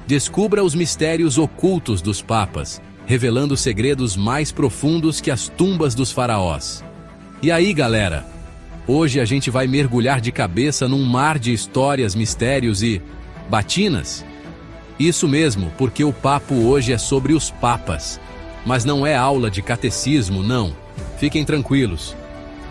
Descubra os mistérios ocultos dos papas, revelando segredos mais profundos que as tumbas dos faraós. E aí, galera? Hoje a gente vai mergulhar de cabeça num mar de histórias, mistérios e batinas? Isso mesmo, porque o papo hoje é sobre os papas. Mas não é aula de catecismo, não. Fiquem tranquilos.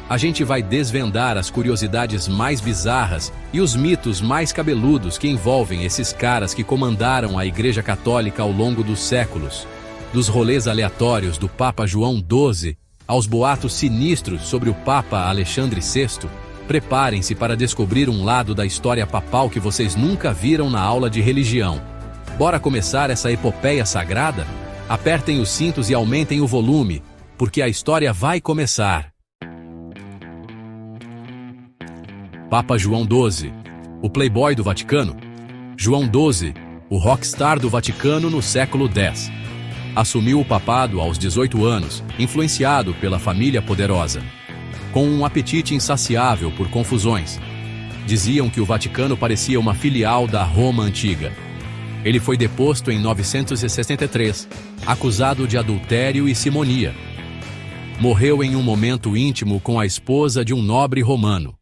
A gente vai desvendar as curiosidades mais bizarras e os mitos mais cabeludos que envolvem esses caras que comandaram a Igreja Católica ao longo dos séculos. Dos rolês aleatórios do Papa João XII aos boatos sinistros sobre o Papa Alexandre VI, preparem-se para descobrir um lado da história papal que vocês nunca viram na aula de religião. Bora começar essa epopeia sagrada? Apertem os cintos e aumentem o volume, porque a história vai começar. Papa João XII, o playboy do Vaticano. João XII, o rockstar do Vaticano no século X. Assumiu o papado aos 18 anos, influenciado pela família poderosa. Com um apetite insaciável por confusões. Diziam que o Vaticano parecia uma filial da Roma antiga. Ele foi deposto em 963, acusado de adultério e simonia. Morreu em um momento íntimo com a esposa de um nobre romano.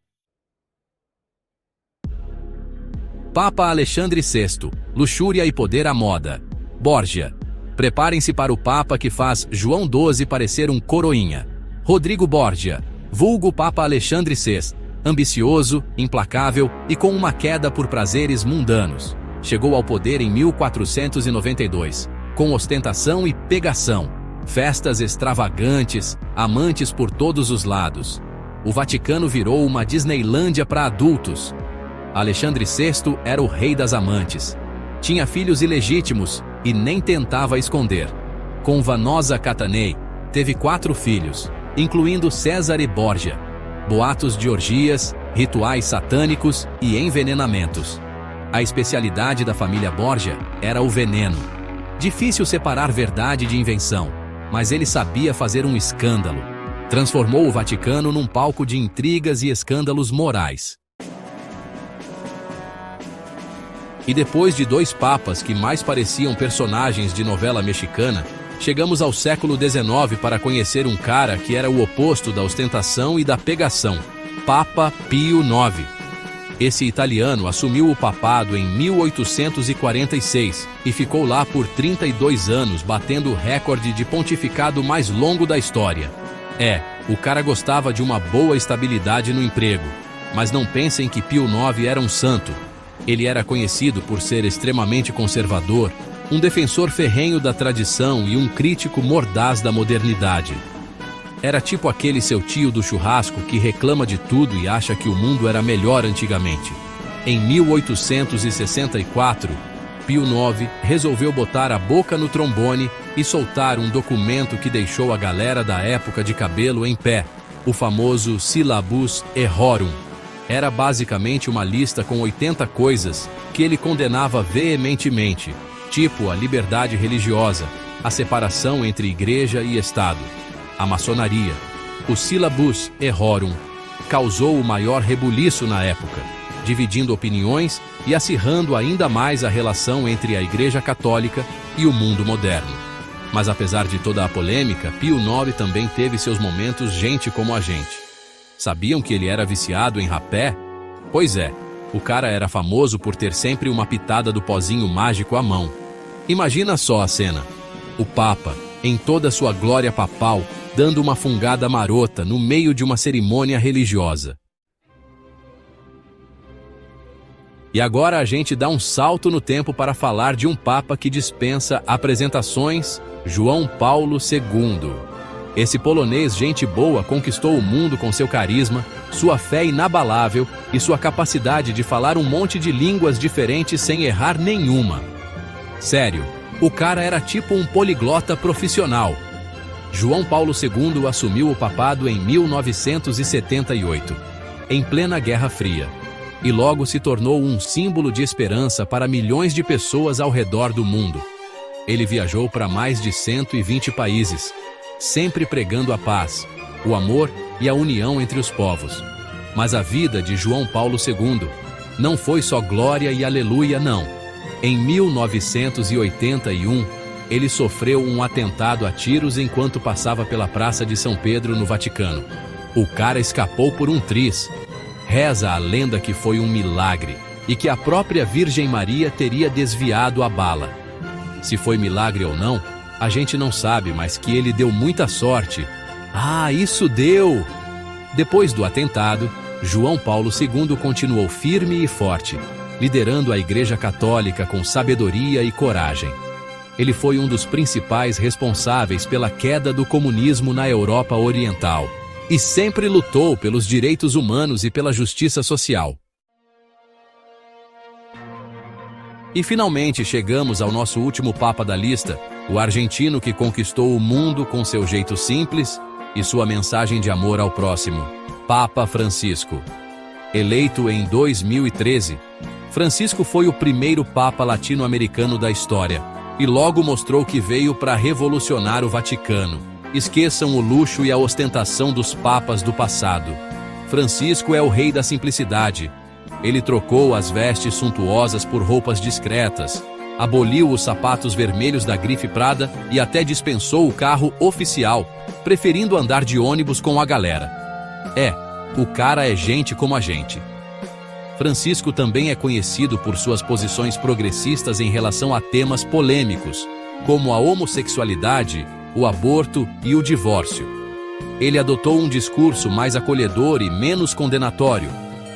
Papa Alexandre VI, luxúria e poder à moda. Borgia. Preparem-se para o Papa que faz João XII parecer um coroinha. Rodrigo Borgia, vulgo Papa Alexandre VI, ambicioso, implacável e com uma queda por prazeres mundanos. Chegou ao poder em 1492, com ostentação e pegação, festas extravagantes, amantes por todos os lados. O Vaticano virou uma Disneylândia para adultos. Alexandre VI era o rei das amantes. Tinha filhos ilegítimos e nem tentava esconder. Com Vanosa Catanei, teve 4 filhos, incluindo Césare Borgia. Boatos de orgias, rituais satânicos e envenenamentos. A especialidade da família Borgia era o veneno. Difícil separar verdade de invenção, mas ele sabia fazer um escândalo. Transformou o Vaticano num palco de intrigas e escândalos morais. E depois de 2 papas que mais pareciam personagens de novela mexicana, chegamos ao século XIX para conhecer um cara que era o oposto da ostentação e da pegação, Papa Pio IX. Esse italiano assumiu o papado em 1846 e ficou lá por 32 anos, batendo o recorde de pontificado mais longo da história. O cara gostava de uma boa estabilidade no emprego, mas não pensem que Pio IX era um santo. Ele era conhecido por ser extremamente conservador, um defensor ferrenho da tradição e um crítico mordaz da modernidade. Era tipo aquele seu tio do churrasco que reclama de tudo e acha que o mundo era melhor antigamente. Em 1864, Pio IX resolveu botar a boca no trombone e soltar um documento que deixou a galera da época de cabelo em pé, o famoso Syllabus Errorum. Era basicamente uma lista com 80 coisas que ele condenava veementemente, tipo a liberdade religiosa, a separação entre igreja e Estado, a maçonaria. O Syllabus Errorum causou o maior rebuliço na época, dividindo opiniões e acirrando ainda mais a relação entre a Igreja Católica e o mundo moderno. Mas apesar de toda a polêmica, Pio IX também teve seus momentos gente como a gente. Sabiam que ele era viciado em rapé? Pois é, o cara era famoso por ter sempre uma pitada do pozinho mágico à mão. Imagina só a cena. O Papa, em toda sua glória papal, dando uma fungada marota no meio de uma cerimônia religiosa. E agora a gente dá um salto no tempo para falar de um Papa que dispensa apresentações, João Paulo II. Esse polonês gente boa conquistou o mundo com seu carisma, sua fé inabalável e sua capacidade de falar um monte de línguas diferentes sem errar nenhuma. Sério, o cara era tipo um poliglota profissional. João Paulo II assumiu o papado em 1978, em plena Guerra Fria, e logo se tornou um símbolo de esperança para milhões de pessoas ao redor do mundo. Ele viajou para mais de 120 países, sempre pregando a paz, o amor e a união entre os povos. Mas a vida de João Paulo II não foi só glória e aleluia, não. Em 1981, ele sofreu um atentado a tiros enquanto passava pela Praça de São Pedro, no Vaticano. O cara escapou por um triz. Reza a lenda que foi um milagre e que a própria Virgem Maria teria desviado a bala. Se foi milagre ou não, a gente não sabe, mas que ele deu muita sorte. Ah, isso deu! Depois do atentado, João Paulo II continuou firme e forte, liderando a Igreja Católica com sabedoria e coragem. Ele foi um dos principais responsáveis pela queda do comunismo na Europa Oriental e sempre lutou pelos direitos humanos e pela justiça social. E finalmente chegamos ao nosso último Papa da lista, o argentino que conquistou o mundo com seu jeito simples e sua mensagem de amor ao próximo, Papa Francisco. Eleito em 2013, Francisco foi o primeiro Papa latino-americano da história e logo mostrou que veio para revolucionar o Vaticano. Esqueçam o luxo e a ostentação dos papas do passado. Francisco é o rei da simplicidade. Ele trocou as vestes suntuosas por roupas discretas, aboliu os sapatos vermelhos da grife Prada e até dispensou o carro oficial, preferindo andar de ônibus com a galera. O cara é gente como a gente. Francisco também é conhecido por suas posições progressistas em relação a temas polêmicos, como a homossexualidade, o aborto e o divórcio. Ele adotou um discurso mais acolhedor e menos condenatório,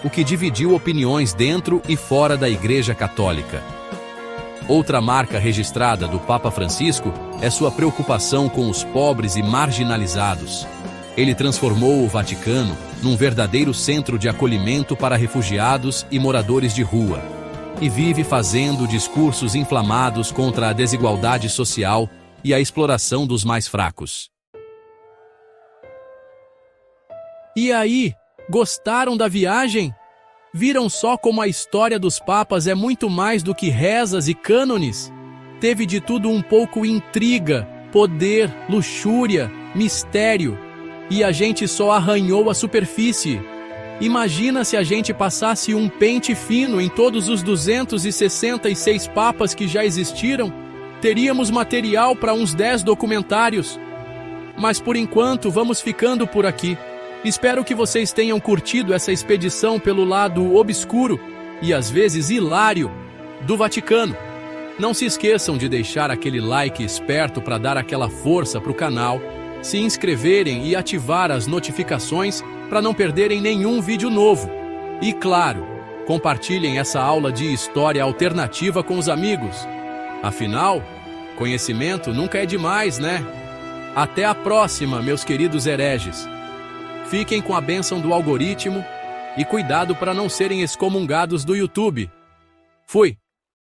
o que dividiu opiniões dentro e fora da Igreja Católica. Outra marca registrada do Papa Francisco é sua preocupação com os pobres e marginalizados. Ele transformou o Vaticano num verdadeiro centro de acolhimento para refugiados e moradores de rua, e vive fazendo discursos inflamados contra a desigualdade social e a exploração dos mais fracos. E aí, gostaram da viagem? Viram só como a história dos papas é muito mais do que rezas e cânones? Teve de tudo um pouco: intriga, poder, luxúria, mistério. E a gente só arranhou a superfície. Imagina se a gente passasse um pente fino em todos os 266 papas que já existiram. Teríamos material para uns 10 documentários. Mas por enquanto vamos ficando por aqui. Espero que vocês tenham curtido essa expedição pelo lado obscuro e às vezes hilário do Vaticano. Não se esqueçam de deixar aquele like esperto para dar aquela força para o canal, se inscreverem e ativar as notificações para não perderem nenhum vídeo novo. E claro, compartilhem essa aula de história alternativa com os amigos. Afinal, conhecimento nunca é demais, né? Até a próxima, meus queridos hereges. Fiquem com a bênção do algoritmo e cuidado para não serem excomungados do YouTube. Fui!